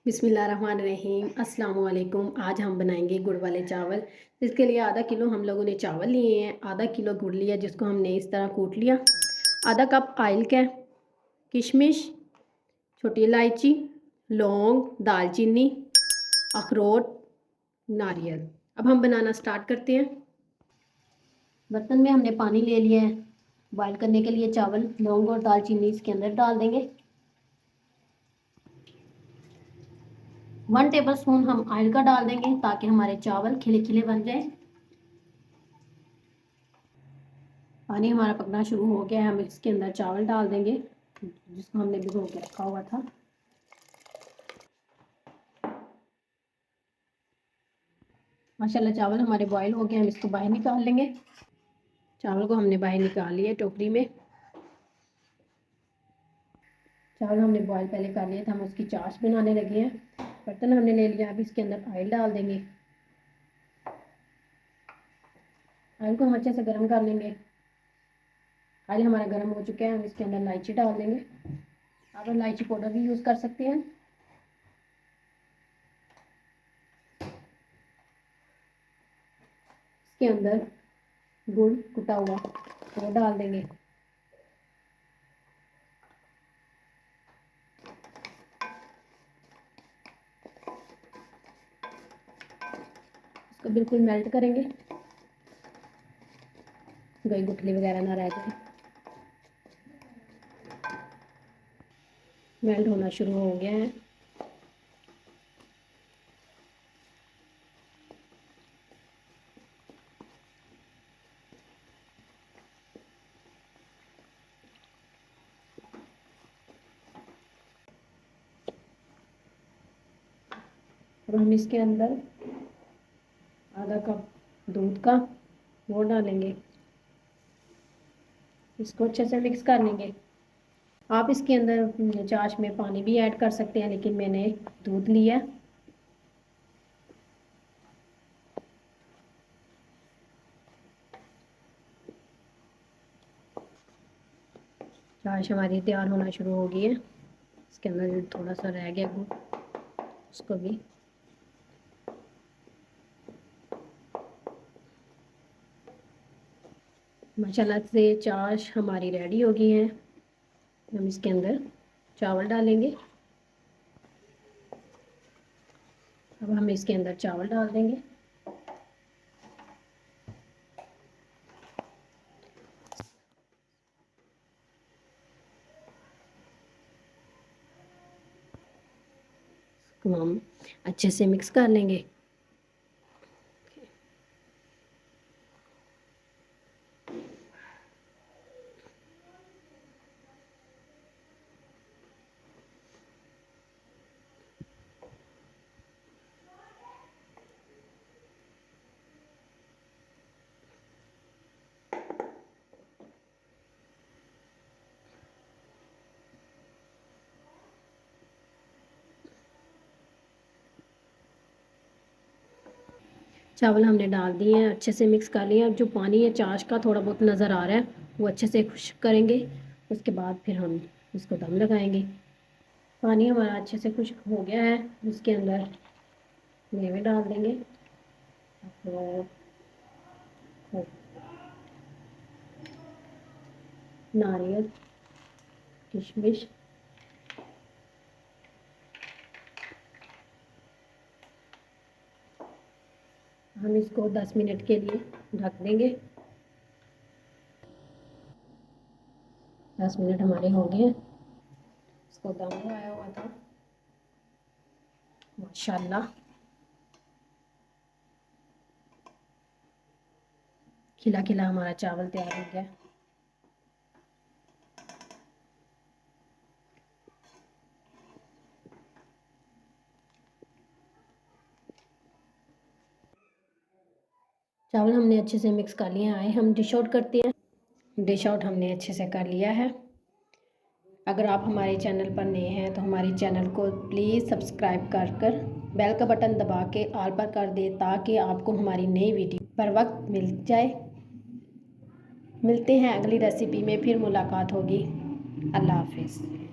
बिस्मिल्लाहिर्रहमानिर्रहीम अस्सलाम वालेकुम। आज हम बनाएंगे गुड़ वाले चावल। इसके लिए आधा किलो हम लोगों ने चावल लिए हैं, आधा किलो गुड़ लिया जिसको हमने इस तरह कूट लिया, आधा कप आयल का, किशमिश, छोटी इलायची, लौंग, दालचीनी, अखरोट, नारियल। अब हम बनाना स्टार्ट करते हैं। बर्तन में हमने पानी ले लिया है बॉयल करने के लिए। चावल, लौंग और दालचीनी इसके अंदर डाल देंगे। 1 टेबलस्पून हम ऑयल का डाल देंगे ताकि हमारे चावल खिले खिले बन जाए। पानी हमारा पकना शुरू हो गया है, हम इसके अंदर चावल डाल देंगे जिसको हमने भिगो के रखा हुआ था। माशाल्लाह चावल हमारे बॉयल हो गए, हम इसको बाहर निकाल लेंगे। चावल को हमने बाहर निकाल लिया टोकरी में। चावल हमने बॉयल पहले कर लिया था, हम उसकी चाश बनाने लगे हैं। बर्तन हमने ले लिया, अब इसके अंदर ऑयल डाल देंगे। ऑयल को हम अच्छे से गर्म कर लेंगे। ऑयल हमारा गर्म हो चुका है, हम इसके अंदर इलायची डाल देंगे। आप इलायची पाउडर भी यूज़ कर सकते हैं। इसके अंदर गुड़ कुटा हुआ वो डाल देंगे। इसको बिल्कुल मेल्ट करेंगे, कोई गुठली वगैरह ना रह जाए। मेल्ट होना शुरू हो गया है। और हम इसके अंदर आधा कप दूध का वो डालेंगे, इसको अच्छे से मिक्स कर लेंगे। आप इसके अंदर चाश में पानी भी ऐड कर सकते हैं, लेकिन मैंने दूध लिया। चाश हमारी तैयार होना शुरू हो गई है। इसके अंदर थोड़ा सा रह गया गुड़, उसको भी माशाल्लाह से चाश हमारी रेडी हो गई है। हम इसके अंदर चावल डालेंगे। अब हम इसके अंदर चावल डाल देंगे। इसको हम अच्छे से मिक्स कर लेंगे। चावल हमने डाल दिए हैं, अच्छे से मिक्स कर लिया। अब जो पानी है चाश का थोड़ा बहुत नज़र आ रहा है, वो अच्छे से खुश्क करेंगे। उसके बाद फिर हम इसको दम लगाएंगे। पानी हमारा अच्छे से खुश्क हो गया है, इसके अंदर मेवे डाल देंगे। नारियल, किशमिश, हम इसको 10 मिनट के लिए ढक देंगे। 10 मिनट हमारे हो गए। इसको दम लगाया हुआ था। माशाल्लाह खिला खिला हमारा चावल तैयार हो गया। चावल हमने अच्छे से मिक्स कर लिए हैं। हम डिश आउट करते हैं। डिश आउट हमने अच्छे से कर लिया है। अगर आप हमारे चैनल पर नए हैं तो हमारे चैनल को प्लीज़ सब्सक्राइब कर बेल का बटन दबा के ऑल पर कर दें ताकि आपको हमारी नई वीडियो पर वक्त मिल जाए। मिलते हैं अगली रेसिपी में, फिर मुलाकात होगी। अल्लाह हाफिज़।